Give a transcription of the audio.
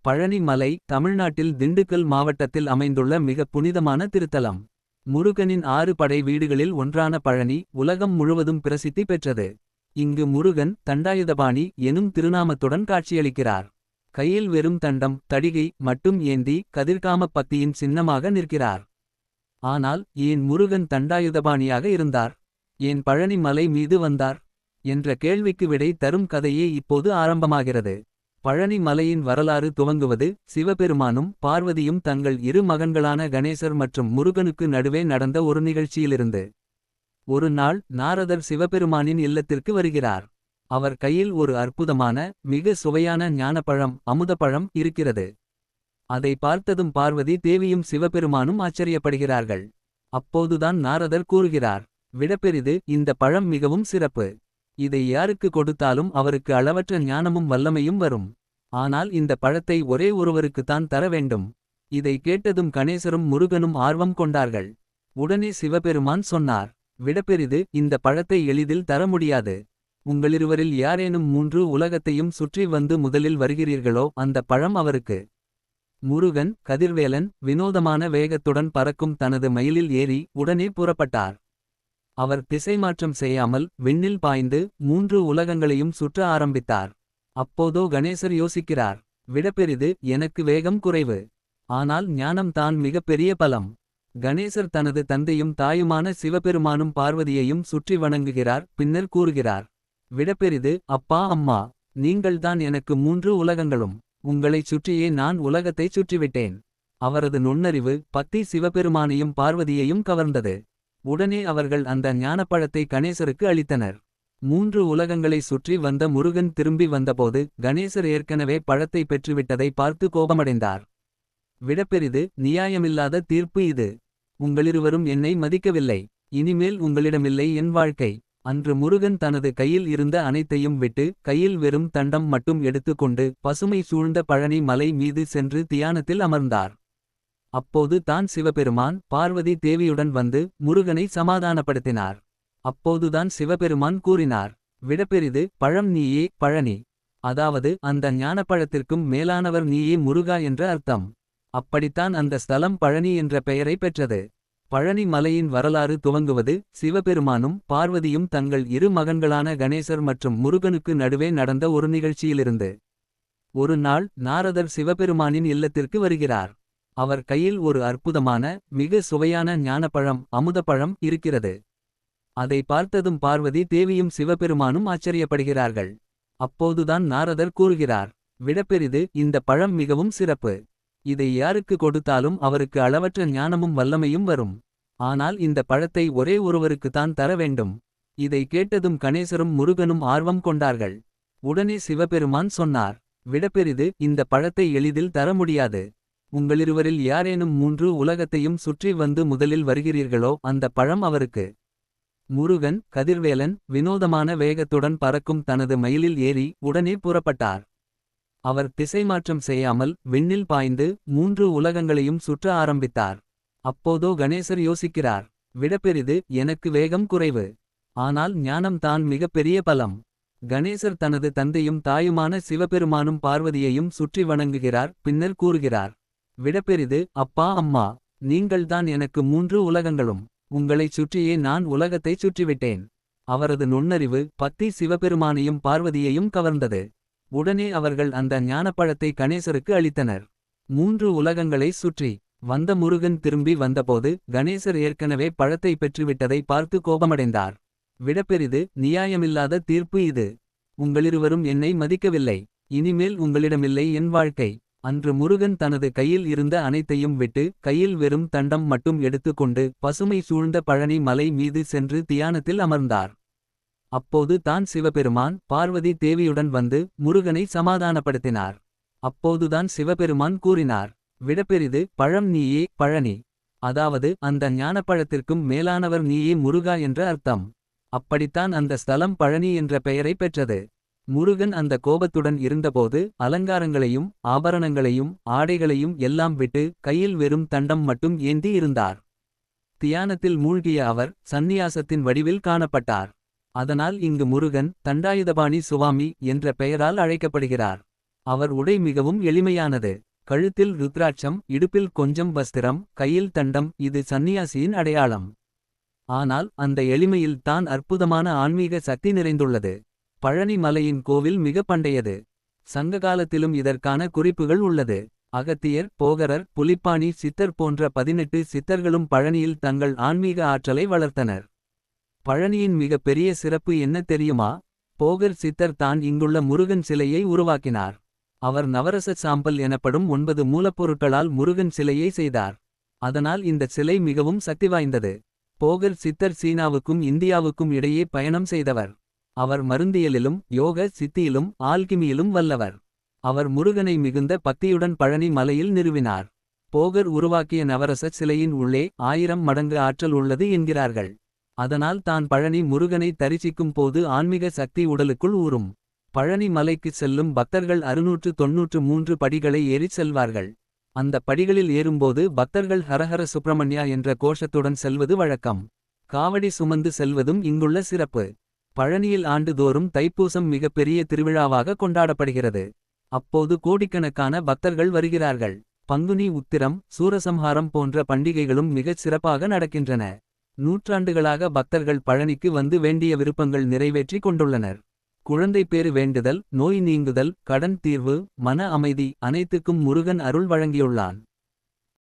பழனி மலை தமிழ்நாட்டில் திண்டுக்கல் மாவட்டத்தில் அமைந்துள்ள மிக புனிதமான திருத்தலம். முருகனின் 6 படை வீடுகளில் ஒன்றான பழனி உலகம் முழுவதும் பிரசித்தி பெற்றது. இங்கு முருகன் தண்டாயுதபாணி எனும் திருநாமத்துடன் காட்சியளிக்கிறார். கையில் வெறும் தண்டம் தடிகை மட்டும் ஏந்தி கதிர்காமப் பக்தியின் சின்னமாக நிற்கிறார். ஆனால் ஏன் முருகன் தண்டாயுதபாணியாக இருந்தார்? ஏன் பழனி மலை மீது வந்தார் என்ற கேள்விக்கு விடை தரும் கதையே இப்போது ஆரம்பமாகிறது. பழனி மலையின் வரலாறு துவங்குவது சிவபெருமானும் பார்வதியும் தங்கள் 2 மகன்களான கணேசர் மற்றும் முருகனுக்கு நடுவே நடந்த ஒரு நிகழ்ச்சியிலிருந்து. ஒரு நாள் நாரதர் சிவபெருமானின் இல்லத்திற்கு வருகிறார். அவர் கையில் ஒரு அற்புதமான மிக சுவையான ஞானப்பழம் அமுதப்பழம் இருக்கிறது. அதை பார்த்ததும் பார்வதி தேவியும் சிவபெருமானும் ஆச்சரியப்படுகிறார்கள். அப்போதுதான் நாரதர் கூறுகிறார், விடப்பெரிது, இந்த பழம் மிகவும் சிறப்பு. இதை யாருக்கு கொடுத்தாலும் அவருக்கு அளவற்ற ஞானமும் வல்லமையும் வரும். ஆனால் இந்த பழத்தை ஒரே ஒருவருக்குத்தான் தர வேண்டும். இதை கேட்டதும் கணேசரும் முருகனும் ஆர்வம் கொண்டார்கள். உடனே சிவபெருமான் சொன்னார், விடப்பெரிது, இந்த பழத்தை எளிதில் தர முடியாது. உங்களிருவரில் யாரேனும் 3 உலகத்தையும் சுற்றி வந்து முதலில் வருகிறீர்களோ அந்த பழம் அவருக்கு. முருகன் கதிர்வேலன் வினோதமான வேகத்துடன் பறக்கும் தனது மயிலில் ஏறி உடனே புறப்பட்டார். அவர் திசைமாற்றம் செய்யாமல் விண்ணில் பாய்ந்து 3 உலகங்களையும் சுற்ற ஆரம்பித்தார். அப்போதோ கணேசர் யோசிக்கிறார், விடப்பெரிது, எனக்கு வேகம் குறைவு. ஆனால் ஞானம் தான் மிகப்பெரிய பலம். கணேசர் தனது தந்தையும் தாயுமான சிவபெருமானும் பார்வதியையும் சுற்றி வணங்குகிறார். பின்னர் கூறுகிறார், விடப்பெரிது, அப்பா அம்மா, நீங்கள்தான் எனக்கு 3 உலகங்களும். உங்களைச் சுற்றியே நான் உலகத்தைச் சுற்றிவிட்டேன். அவரது நுண்ணறிவு பக்தி சிவபெருமானையும் பார்வதியையும் கவர்ந்தது. உடனே அவர்கள் அந்த ஞானப்பழத்தை கணேசருக்கு அளித்தனர். 3 உலகங்களை சுற்றி வந்த முருகன் திரும்பி வந்தபோது கணேசர் ஏற்கனவே பழத்தை பெற்றுவிட்டதை பார்த்து கோபமடைந்தார். விடப்பெரிது, நியாயமில்லாத தீர்ப்பு இது. உங்களிருவரும் என்னை மதிக்கவில்லை. இனிமேல் உங்களிடமில்லை என் வாழ்க்கை. அன்று முருகன் தனது கையில் இருந்த அனைத்தையும் விட்டு கையில் வெறும் தண்டம் மட்டும் எடுத்துக்கொண்டு பசுமை சூழ்ந்த பழனி மலை மீது சென்று தியானத்தில் அமர்ந்தார். அப்போது தான் சிவபெருமான் பார்வதி தேவியுடன் வந்து முருகனை சமாதானப்படுத்தினார். அப்போதுதான் சிவபெருமான் கூறினார், விடப்பெரிது, பழம் நீயே பழனி. அதாவது அந்த ஞானப்பழத்திற்கும் மேலானவர் நீயே முருகா என்ற அர்த்தம். அப்படித்தான் அந்த ஸ்தலம் பழனி என்ற பெயரை பெற்றது. பழனி மலையின் வரலாறு துவங்குவது சிவபெருமானும் பார்வதியும் தங்கள் 2 மகன்களான கணேசர் மற்றும் முருகனுக்கு நடுவே நடந்த ஒரு நிகழ்ச்சியிலிருந்து. ஒரு நாள் நாரதர் சிவபெருமானின் இல்லத்திற்கு வருகிறார். அவர் கையில் ஒரு அற்புதமான மிக சுவையான ஞானப்பழம் அமுதப்பழம் இருக்கிறது. அதை பார்த்ததும் பார்வதி தேவியும் சிவபெருமானும் ஆச்சரியப்படுகிறார்கள். அப்போதுதான் நாரதர் கூறுகிறார், விடப்பெரிது, இந்த பழம் மிகவும் சிறப்பு. இதை யாருக்கு கொடுத்தாலும் அவருக்கு அளவற்ற ஞானமும் வல்லமையும் வரும். ஆனால் இந்த பழத்தை ஒரே ஒருவருக்குத்தான் தர வேண்டும். இதை கேட்டதும் கணேசரும் முருகனும் ஆர்வம் கொண்டார்கள். உடனே சிவபெருமான் சொன்னார், விடப்பெரிது, இந்த பழத்தை எளிதில் தர முடியாது. உங்களிருவரில் யாரேனும் 3 உலகத்தையும் சுற்றி வந்து முதலில் வருகிறீர்களோ அந்த பழம் அவருக்கு. முருகன் கதிர்வேலன் வினோதமான வேகத்துடன் பறக்கும் தனது மயிலில் ஏறி உடனே புறப்பட்டார். அவர் திசைமாற்றம் செய்யாமல் விண்ணில் பாய்ந்து 3 உலகங்களையும் சுற்ற ஆரம்பித்தார். அப்போதோ கணேசர் யோசிக்கிறார், விடப்பெரிது, எனக்கு வேகம் குறைவு. ஆனால் ஞானம் தான் மிகப்பெரிய பலம். கணேசர் தனது தந்தையும் தாயுமான சிவபெருமானும் பார்வதியையும் சுற்றி வணங்குகிறார். பின்னர் கூறுகிறார், விடப்பெரிது, அப்பா அம்மா, நீங்கள்தான் எனக்கு 3 உலகங்களும். உங்களைச் சுற்றியே நான் உலகத்தைச் சுற்றிவிட்டேன். அவரது நுண்ணறிவு பக்தி சிவபெருமானையும் பார்வதியையும் கவர்ந்தது. உடனே அவர்கள் அந்த ஞானப்பழத்தை கணேசருக்கு அளித்தனர். 3 உலகங்களை சுற்றி வந்த முருகன் திரும்பி வந்தபோது கணேசர் ஏற்கனவே பழத்தை பெற்றுவிட்டதை பார்த்து கோபமடைந்தார். விடப்பெரிது, நியாயமில்லாத தீர்ப்பு இது. உங்களிருவரும் என்னை மதிக்கவில்லை. இனிமேல் உங்களிடமில்லை என் வாழ்க்கை. அன்று முருகன் தனது கையில் இருந்த அனைத்தையும் விட்டு கையில் வெறும் தண்டம் மட்டும் எடுத்துக்கொண்டு பசுமை சூழ்ந்த பழனி மலை மீது சென்று தியானத்தில் அமர்ந்தார். அப்போது தான் சிவபெருமான் பார்வதி தேவியுடன் வந்து முருகனை சமாதானப்படுத்தினார். அப்போதுதான் சிவபெருமான் கூறினார், விடப்பெரிது, பழம் நீயே பழனி. அதாவது அந்த ஞானப்பழத்திற்கும் மேலானவர் நீயே முருகா என்ற அர்த்தம். அப்படித்தான் அந்த ஸ்தலம் பழனி என்ற பெயரை பெற்றது. முருகன் அந்த கோபத்துடன் இருந்தபோது அலங்காரங்களையும் ஆபரணங்களையும் ஆடைகளையும் எல்லாம் விட்டு கையில் வெறும் தண்டம் மட்டும் ஏந்தி இருந்தார். தியானத்தில் மூழ்கிய அவர் சந்நியாசத்தின் வடிவில் காணப்பட்டார். அதனால் இங்கு முருகன் தண்டாயுதபாணி சுவாமி என்ற பெயரால் அழைக்கப்படுகிறார். அவர் உடை மிகவும் எளிமையானது. கழுத்தில் ருத்ராட்சம், இடுப்பில் கொஞ்சம் வஸ்திரம், கையில் தண்டம். இது சந்நியாசியின் அடையாளம். ஆனால் அந்த எளிமையில் தான் அற்புதமான ஆன்மீக சக்தி நிறைந்துள்ளது. பழனி மலையின் கோவில் மிக பண்டையது. சங்ககாலத்திலும் இதற்கான குறிப்புகள் உள்ளது. அகத்தியர், போகரர், புலிப்பாணி சித்தர் போன்ற 18 சித்தர்களும் பழனியில் தங்கள் ஆன்மீக ஆற்றலை வளர்த்தனர். பழனியின் மிக பெரிய சிறப்பு என்ன தெரியுமா? போகர் சித்தர் தான் இங்குள்ள முருகன் சிலையை உருவாக்கினார். அவர் நவரச சாம்பல் எனப்படும் 9 மூலப்பொருட்களால் முருகன் சிலையை செய்தார். அதனால் இந்த சிலை மிகவும் சக்தி வாய்ந்தது. போகர் சித்தர் சீனாவுக்கும் இந்தியாவுக்கும் இடையே பயணம் செய்தவர். அவர் மருந்தியலிலும் யோக சித்தியிலும் ஆல்கிமியிலும் வல்லவர். அவர் முருகனை மிகுந்த பக்தியுடன் பழனி மலையில் நிறுவினார். போகர் உருவாக்கிய நவரச சிலையின் உள்ளே 1000 மடங்கு ஆற்றல் உள்ளது என்கிறார்கள். அதனால் தான் பழனி முருகனை தரிசிக்கும் போது ஆன்மீக சக்தி உடலுக்குள் ஊறும். பழனி மலைக்கு செல்லும் பக்தர்கள் 693 படிகளை ஏறிச் செல்வார்கள். அந்த படிகளில் ஏறும்போது பக்தர்கள் ஹரஹர சுப்ரமண்யா என்ற கோஷத்துடன் செல்வது வழக்கம். காவடி சுமந்து செல்வதும் இங்குள்ள சிறப்பு. பழனியில் ஆண்டுதோறும் தைப்பூசம் மிகப்பெரிய திருவிழாவாக கொண்டாடப்படுகிறது. அப்போது கோடிக்கணக்கான பக்தர்கள் வருகிறார்கள். பங்குனி உத்திரம், சூரசம்ஹாரம் போன்ற பண்டிகைகளும் மிகச் சிறப்பாக நடக்கின்றன. நூற்றாண்டுகளாக பக்தர்கள் பழனிக்கு வந்து வேண்டிய விருப்பங்கள் நிறைவேற்றி கொண்டுள்ளனர். குழந்தை பேறு வேண்டுதல், நோய் நீங்குதல், கடன் தீர்வு, மன அமைதி அனைத்துக்கும் முருகன் அருள் வழங்கியுள்ளான்.